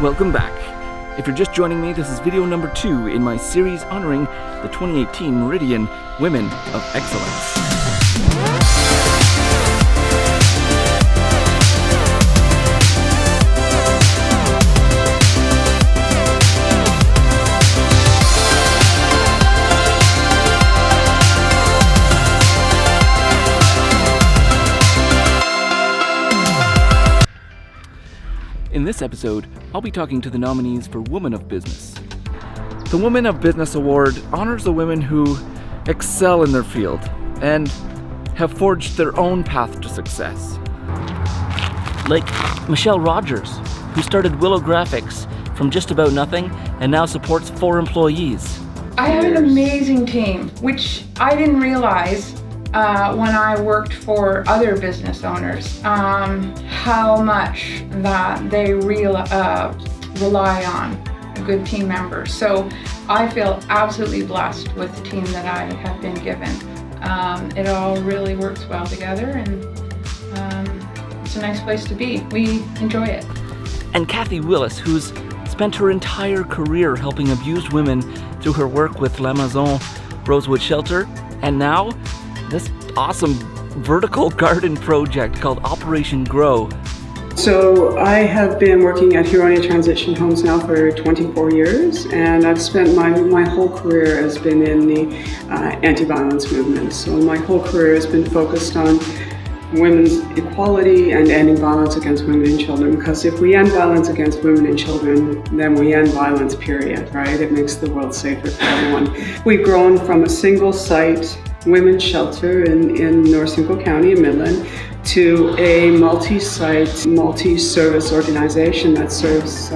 Welcome back. If you're just joining me, this is video number 2 in my series honoring the 2018 Meridian Women of Excellence. In this episode, I'll be talking to the nominees for Woman of Business. The Woman of Business Award honors the women who excel in their field and have forged their own path to success. Like Michelle Rogers, who started Willow Graphics from just about nothing and now supports 4 employees. I have an amazing team, which I didn't realize when I worked for other business owners, how much that they rely on a good team member. So I feel absolutely blessed with the team that I have been given. It all really works well together, and it's a nice place to be. We enjoy it. And Kathy Willis, who's spent her entire career helping abused women through her work with La Maison Rosewood Shelter, and now this awesome vertical garden project called Operation Grow. So I have been working at Huronia Transition Homes now for 24 years, and I've spent my whole career has been in the anti-violence movement. So my whole career has been focused on women's equality and ending violence against women and children, because if we end violence against women and children, then we end violence, period, right? It makes the world safer for everyone. We've grown from a single site women's shelter in North Simcoe County in Midland to a multi-site, multi-service organization that serves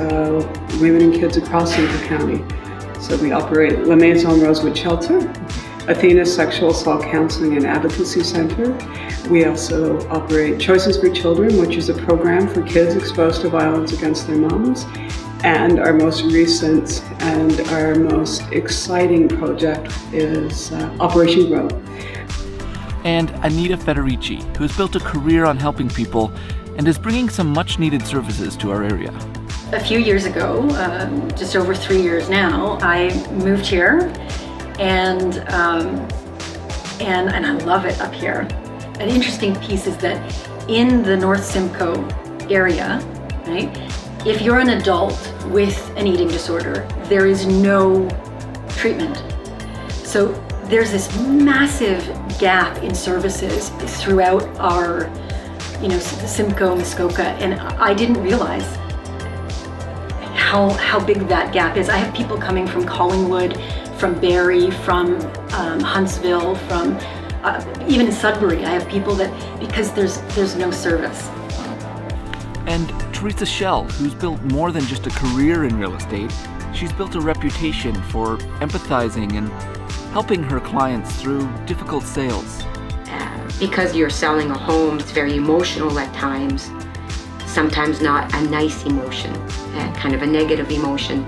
women and kids across Simcoe County. So we operate La Maison Rosewood Shelter, Athena Sexual Assault Counseling and Advocacy Center. We also operate Choices for Children, which is a program for kids exposed to violence against their moms. And our most recent and our most exciting project is Operation Grow. And Anita Federici, who has built a career on helping people and is bringing some much-needed services to our area. A few years ago, just over 3 years now, I moved here, and I love it up here. An interesting piece is that in the North Simcoe area, right, if you're an adult with an eating disorder, there is no treatment. So there's this massive gap in services throughout our, Simcoe, Muskoka, and I didn't realize how big that gap is. I have people coming from Collingwood, from Barrie, from Huntsville, from even in Sudbury. I have people that, because there's no service. And Teresa Schell, who's built more than just a career in real estate, she's built a reputation for empathizing and helping her clients through difficult sales. Because you're selling a home, it's very emotional at times, sometimes not a nice emotion, kind of a negative emotion.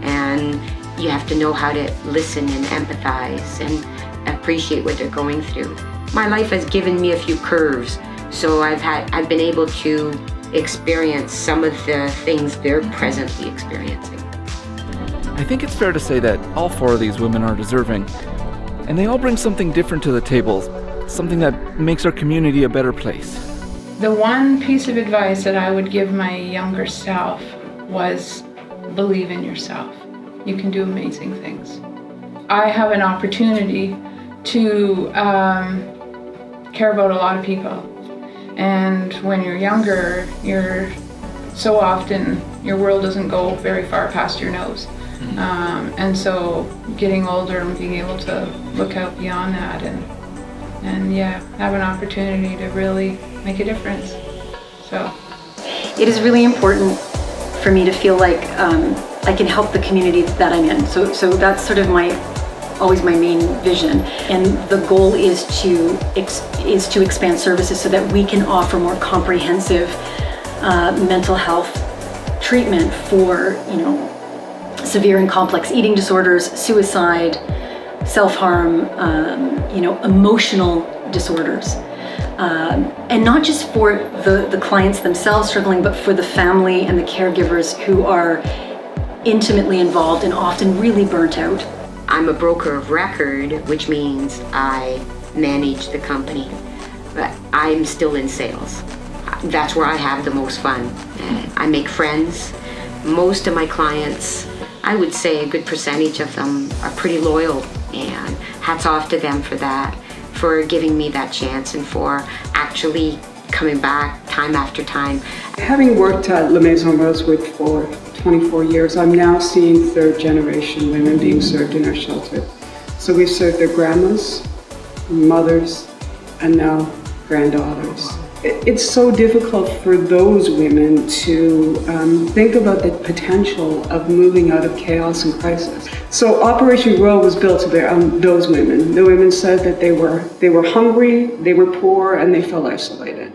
And you have to know how to listen and empathize and appreciate what they're going through. My life has given me a few curves, so I've been able to experience some of the things they're presently experiencing. I think it's fair to say that all 4 of these women are deserving, and they all bring something different to the table, something that makes our community a better place. The one piece of advice that I would give my younger self was believe in yourself. You can do amazing things. I have an opportunity to care about a lot of people. And when you're younger, you're so often, your world doesn't go very far past your nose. And so getting older and being able to look out beyond that and have an opportunity to really make a difference. So It is really important for me to feel like I can help the community that I'm in. So that's sort of always my main vision, and the goal is to expand services so that we can offer more comprehensive mental health treatment for severe and complex eating disorders, suicide, self-harm, emotional disorders. And not just for the clients themselves struggling, but for the family and the caregivers who are intimately involved and often really burnt out. I'm a broker of record, which means I manage the company, but I'm still in sales. That's where I have the most fun. I make friends. Most of my clients, I would say a good percentage of them are pretty loyal, and hats off to them for that, for giving me that chance and for actually coming back time after time. Having worked at La Maison Rosewood for 24 years, I'm now seeing third generation women being served in our shelter. So we've served their grandmas, mothers, and now granddaughters. It's so difficult for those women to think about the potential of moving out of chaos and crisis. So Operation Grow was built around those women. The women said that they were hungry, they were poor, and they felt isolated.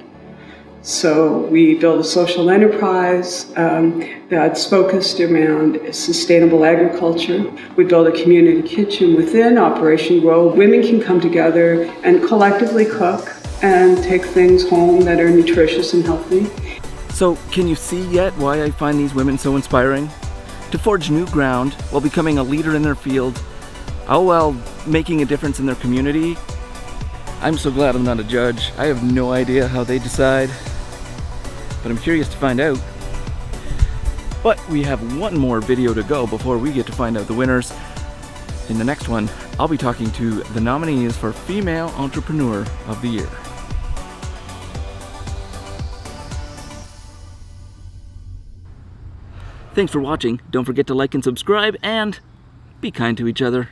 So we built a social enterprise that's focused around sustainable agriculture. We built a community kitchen within Operation Grow. Women can come together and collectively cook and take things home that are nutritious and healthy. So, can you see yet why I find these women so inspiring? To forge new ground while becoming a leader in their field, all while making a difference in their community. I'm so glad I'm not a judge. I have no idea how they decide, but I'm curious to find out. But we have one more video to go before we get to find out the winners. In the next one, I'll be talking to the nominees for Female Entrepreneur of the Year. Thanks for watching. Don't forget to like and subscribe, and be kind to each other.